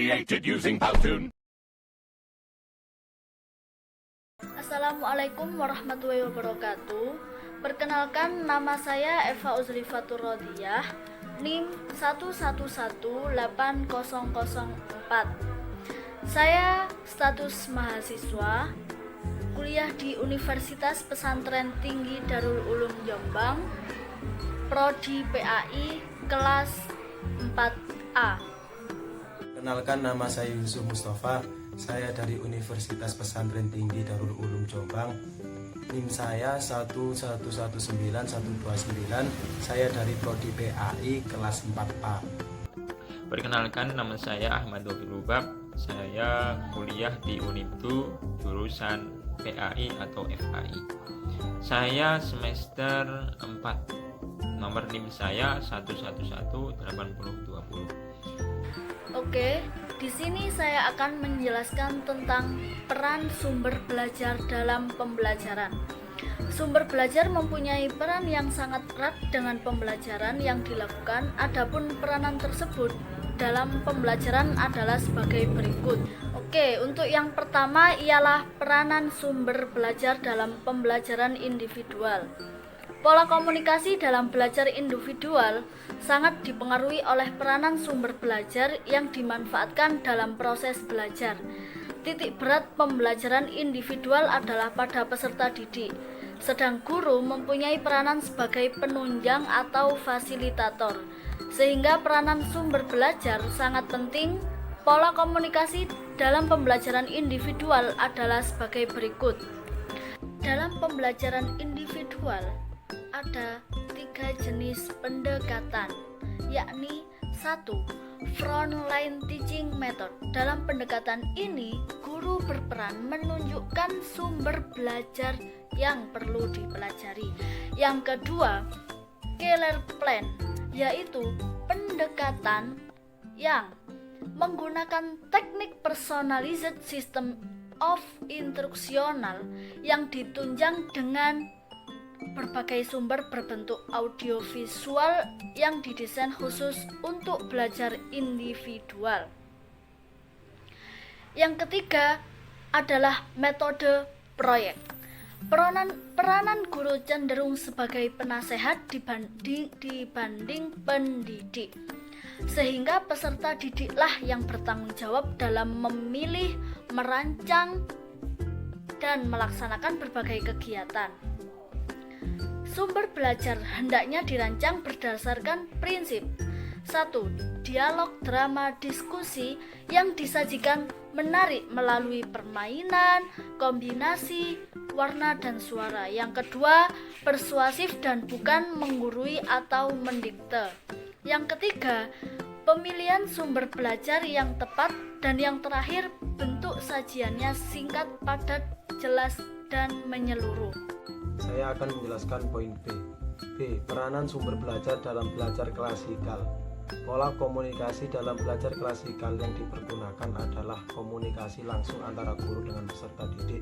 created using Powtoon. Assalamualaikum warahmatullahi wabarakatuh. Perkenalkan, nama saya Eva Uzlifatur Rodiyah, NIM 11180004. Saya status mahasiswa, kuliah di Universitas Pesantren Tinggi Darul Ulum Jombang, Prodi PAI kelas 4A. Kenalkan, nama saya Yusuf Mustafa. Saya dari Universitas Pesantren Tinggi Darul Ulum Jombang. NIM saya 1119-129. Saya dari Prodi PAI kelas 4A. Perkenalkan, nama saya Ahmad Dovir Lubab. Saya kuliah di Unibdu jurusan PAI atau FAI. Saya semester 4. Nomor NIM saya 1118020. Oke, di sini saya akan menjelaskan tentang peran sumber belajar dalam pembelajaran. Sumber belajar mempunyai peran yang sangat erat dengan pembelajaran yang dilakukan. Adapun peranan tersebut dalam pembelajaran adalah sebagai berikut. Oke, untuk yang pertama ialah peranan sumber belajar dalam pembelajaran individual. Pola komunikasi dalam belajar individual sangat dipengaruhi oleh peranan sumber belajar yang dimanfaatkan dalam proses belajar. Titik berat pembelajaran individual adalah pada peserta didik, sedang guru mempunyai peranan sebagai penunjang atau fasilitator, sehingga peranan sumber belajar sangat penting. Pola komunikasi dalam pembelajaran individual adalah sebagai berikut. Dalam pembelajaran individual ada 3 jenis pendekatan, yakni 1. Frontline teaching method. Dalam pendekatan ini, guru berperan menunjukkan sumber belajar yang perlu dipelajari. Yang kedua, killer plan, yaitu pendekatan yang menggunakan teknik personalized system of instruksional yang ditunjang dengan berbagai sumber berbentuk audiovisual yang didesain khusus untuk belajar individual. Yang ketiga adalah metode proyek. Peranan guru cenderung sebagai penasehat dibanding pendidik, sehingga peserta didiklah yang bertanggung jawab dalam memilih, merancang, dan melaksanakan berbagai kegiatan. Sumber belajar hendaknya dirancang berdasarkan prinsip 1. Dialog, drama, diskusi yang disajikan menarik melalui permainan, kombinasi, warna, dan suara. Yang kedua, persuasif dan bukan menggurui atau mendikte. Yang ketiga, pemilihan sumber belajar yang tepat. Dan yang terakhir, bentuk sajiannya singkat, padat, jelas, dan menyeluruh. Saya akan menjelaskan poin B. B. Peranan sumber belajar dalam belajar klasikal. Pola komunikasi dalam belajar klasikal yang dipergunakan adalah komunikasi langsung antara guru dengan peserta didik.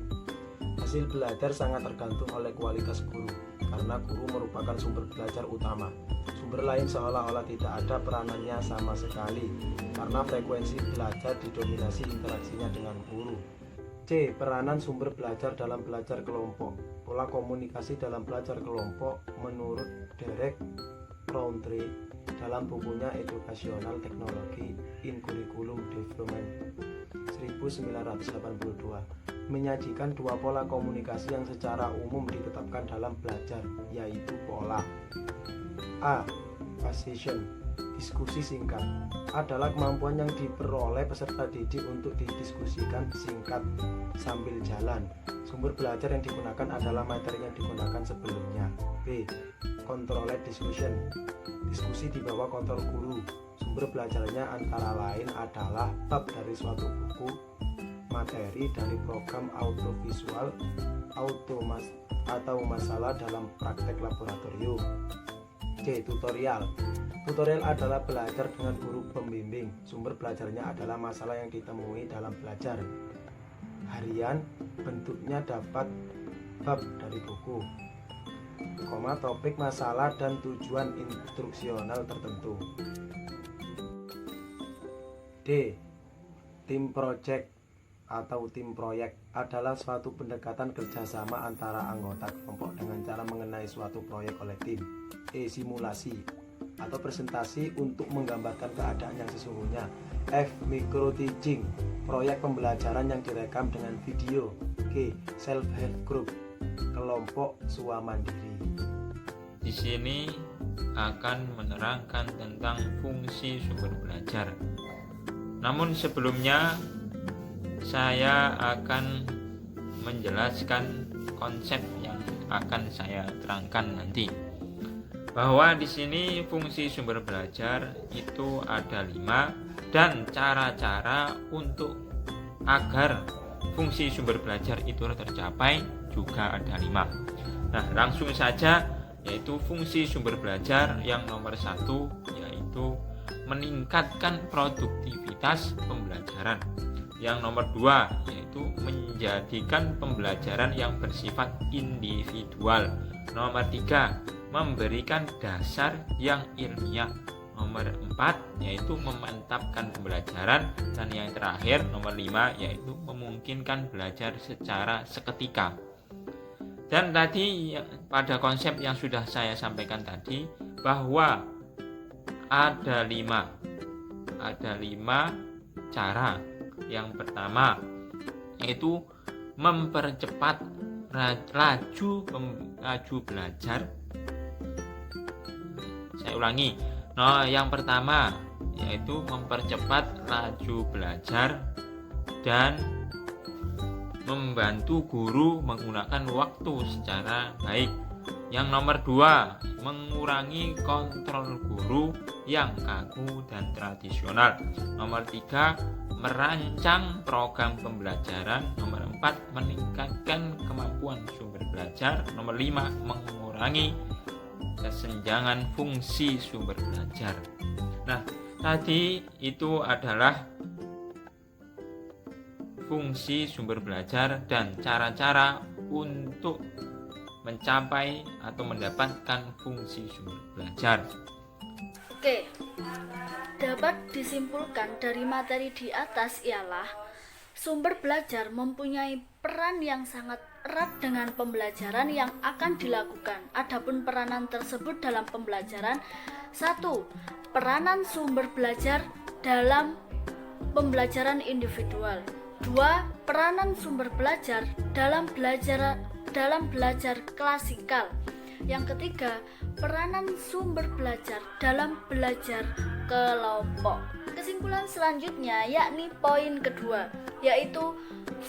Hasil belajar sangat tergantung oleh kualitas guru, karena guru merupakan sumber belajar utama. Sumber lain seolah-olah tidak ada peranannya sama sekali, karena frekuensi belajar didominasi interaksinya dengan guru. C. Peranan sumber belajar dalam belajar kelompok. Pola komunikasi dalam belajar kelompok menurut Derek Rountree dalam bukunya Educational Technology in Curriculum Development 1982 menyajikan 2 pola komunikasi yang secara umum ditetapkan dalam belajar, yaitu pola A. Fast session. Diskusi singkat adalah kemampuan yang diperoleh peserta didik untuk didiskusikan singkat sambil jalan. Sumber belajar yang digunakan adalah materi yang digunakan sebelumnya. B. Controlled discussion. Diskusi di bawah kontrol guru. Sumber belajarnya antara lain adalah bab dari suatu buku, materi dari program audiovisual, atau masalah dalam praktek laboratorium. C. Tutorial. Tutorial adalah belajar dengan guru pembimbing. Sumber belajarnya adalah masalah yang ditemui dalam belajar. Harian, bentuknya dapat bab dari buku, topik, masalah, dan tujuan instruksional tertentu. D. Tim project atau tim proyek adalah suatu pendekatan kerjasama antara anggota kelompok dengan cara mengenai suatu proyek oleh tim. Simulasi atau presentasi untuk menggambarkan keadaan yang sesungguhnya. Micro teaching, proyek pembelajaran yang direkam dengan video. Self help group, kelompok swamandiri. Di sini akan menerangkan tentang fungsi sumber belajar. Namun sebelumnya saya akan menjelaskan konsep yang akan saya terangkan nanti. Bahwa di sini fungsi sumber belajar itu ada 5 dan cara-cara untuk agar fungsi sumber belajar itu tercapai juga ada 5. Nah, langsung saja, yaitu fungsi sumber belajar yang nomor 1 yaitu meningkatkan produktivitas pembelajaran. Yang nomor 2 yaitu menjadikan pembelajaran yang bersifat individual. Nomor 3 memberikan dasar yang ilmiah. Nomor 4 yaitu memantapkan pembelajaran. Dan yang terakhir nomor 5 yaitu memungkinkan belajar secara seketika. Dan tadi pada konsep yang sudah saya sampaikan tadi bahwa ada 5 cara. Yang pertama yaitu mempercepat laju belajar. Saya ulangi. Yang pertama yaitu mempercepat laju belajar dan membantu guru menggunakan waktu secara baik. Yang nomor 2, mengurangi kontrol guru yang kaku dan tradisional. Nomor 3, merancang program pembelajaran. Nomor 4, meningkatkan kemampuan sumber belajar. Nomor 5, mengurangi kesenjangan fungsi sumber belajar. Nah, tadi itu adalah fungsi sumber belajar dan cara-cara untuk mencapai atau mendapatkan fungsi sumber belajar. Oke, dapat disimpulkan dari materi di atas ialah sumber belajar mempunyai peran yang sangat erat dengan pembelajaran yang akan dilakukan. Adapun peranan tersebut dalam pembelajaran: 1. Peranan sumber belajar dalam pembelajaran individual. 2. Peranan sumber belajar dalam belajar klasikal. Yang ketiga, peranan sumber belajar dalam belajar kelompok. Kesimpulan selanjutnya yakni poin kedua, yaitu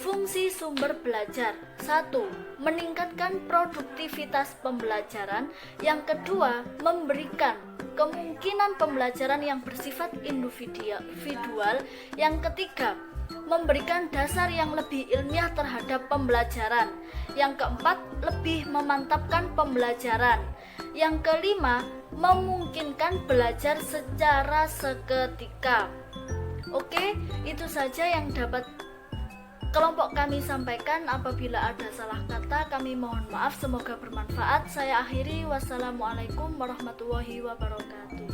fungsi sumber belajar. 1. Meningkatkan produktivitas pembelajaran. Yang kedua, memberikan kemungkinan pembelajaran yang bersifat individual. Yang ketiga, memberikan dasar yang lebih ilmiah terhadap pembelajaran. Yang keempat, lebih memantapkan pembelajaran. Yang kelima, memungkinkan belajar secara seketika. Oke, itu saja yang dapat kelompok kami sampaikan. Apabila ada salah kata, kami mohon maaf. Semoga bermanfaat. Saya akhiri. Wassalamualaikum warahmatullahi wabarakatuh.